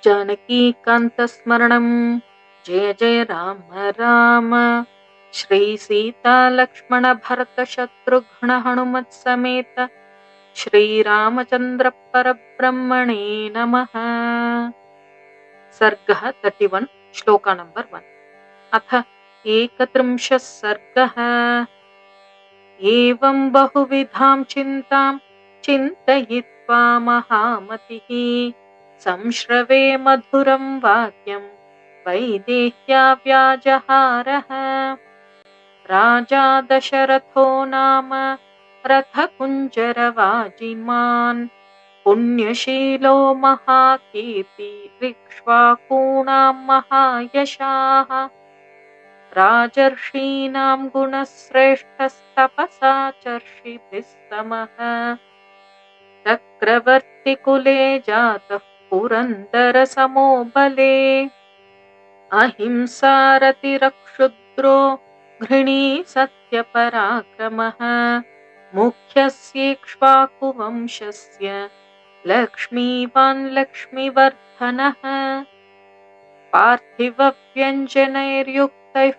जानकीकान्तस्मरणं जय जय राम राम। श्री सीता लक्ष्मण भरत शत्रुघ्न हनुमत् समेत श्रीरामचन्द्र परब्रह्मणे नमः। सर्गः 31 श्लोक नंबर 1। अथ 31 सर्गः। एवं बहुविधां चिन्तां चिन्तयित्वा महामतिः संश्रवे मधुरं वाक्यं वैदेह्या व्याजहारः। राजा दशरथो नाम रथकुञ्जरवाजिमान् पुण्यशीलो महाकीर्तिरिक्ष्वाकूणां महायशाः। राजर्षीणां गुणश्रेष्ठस्तपसा चर्षिभिः समः। चक्रवर्तिकुले जातः पुरन्दरसमो बले। अहिंसारतिरक्षुद्रो घृणी सत्यपराक्रमः। मुख्यस्येक्ष्वाकुवंशस्य लक्ष्मीवान् लक्ष्मीवर्धनः। पार्थिवव्यञ्जनैर्युक्तैः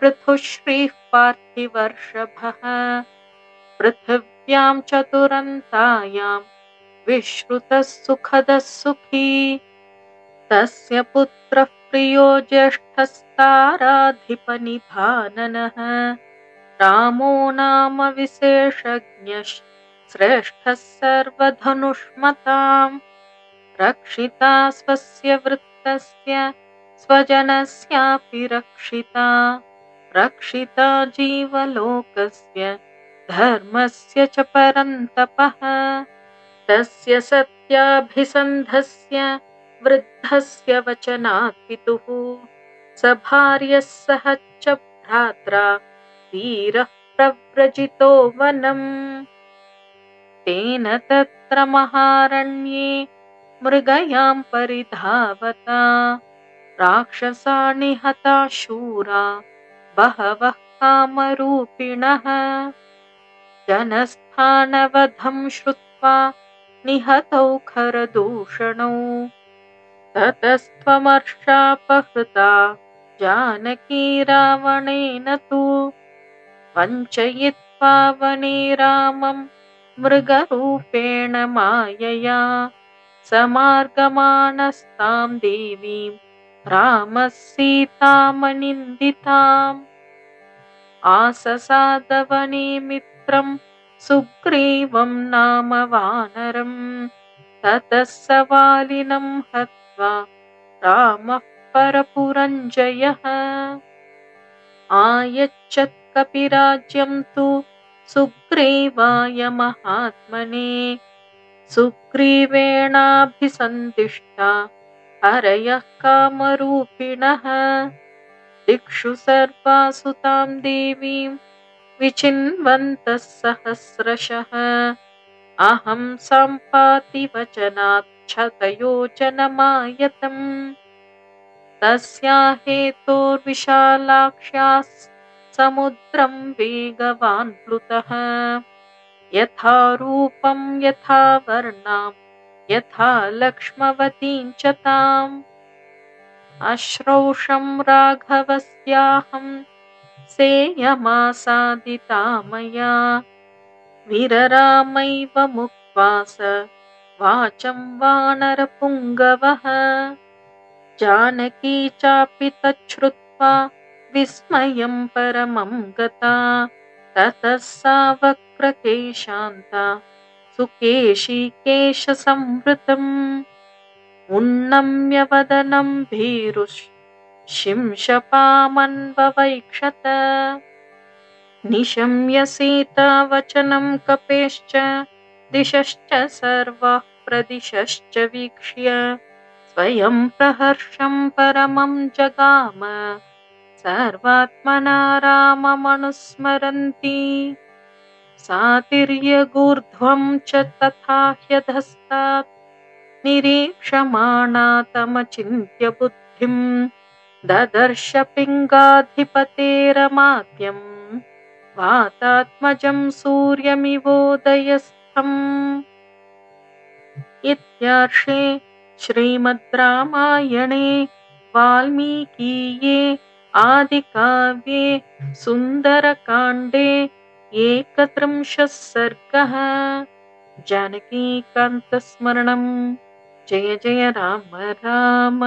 पृथुश्रीः पार्थिवर्षभः। पृथिव्यां चतुरन्तायां विश्रुतः सुखदः सुखी। तस्य पुत्रः प्रियो ज्येष्ठस्ताराधिपनिधाननः। रामो नाम विशेषज्ञः श्रेष्ठः सर्वधनुष्मताम्। रक्षिता स्वस्य वृत्तस्य स्वजनस्यापि रक्षिता। रक्षिता जीवलोकस्य धर्मस्य च परन्तपः। तस्य सत्याभिसन्धस्य वृद्धस्य वचनात् पितुः सभार्यः सह च भ्रात्रा वीरः प्रव्रजितो वनम्। तेन तत्र महारण्ये मृगयां परिधावता राक्षसाणि हता शूरा बहवः कामरूपिणः। जनस्थानवधं श्रुत्वा निहतौ खरदूषणौ। ततस्त्वमर्षापहृता जानकी रावणेन तु। वञ्चयित्वा वने रामं मृगरूपेण मायया समार्गमाणस्तां देवीं रामः सीतामनिन्दिताम्। आससादवने मित्रं सुग्रीवं नाम वानरं। ततः स वालिनं हत्वा रामः परपुरञ्जयः। आयच्छत् कपिराज्यं तु सुग्रीवाय महात्मने। सुग्रीवेणाभिसन्दिष्टा हरयः कामरूपिणः। दिक्षु सर्वासु तां देवीं विचिन्वन्तः सहस्रशः। अहं सम्पाति वचनात् क्षतयोजनमायतम्। तस्या हेतोर्विशालाक्ष्याः समुद्रं वेगवान् प्लुतः। यथा रूपं यथा वर्णां यथा लक्ष्मवतीं च ताम्। अश्रौषं राघवस्याहं सेयमासादिता मया। विररामैव मुक्त्वा स वाचं वानरपुङ्गवः। जानकी चापि तच्छ्रुत्वा विस्मयं परमं गता। ततः सा वक्रकेशान्ता सुकेशी केशसंवृतम्। उन्नम्य वदनं भीरुशिंशपामन्ववैक्षत। निशम्य सीतावचनं कपेश्च दिशश्च सर्वाः प्रदिशश्च वीक्ष्य स्वयं प्रहर्षं परमं जगाम सर्वात्मना राममनुस्मरन्ती। सातिर्यगूर्ध्वं च तथा ह्यधस्तात् निरीक्षमाणा तमचिन्त्य बुद्धिं। ददर्श पिङ्गाधिपतेरमात्यं वातात्मजं सूर्यमिवोदयस्थम्। इत्यार्षे श्रीमद् रामायणे वाल्मीकीये आदिकाव्ये सुन्दरकाण्डे 31 सर्गः। जानकीकान्तस्मरणम्। जय जय राम राम।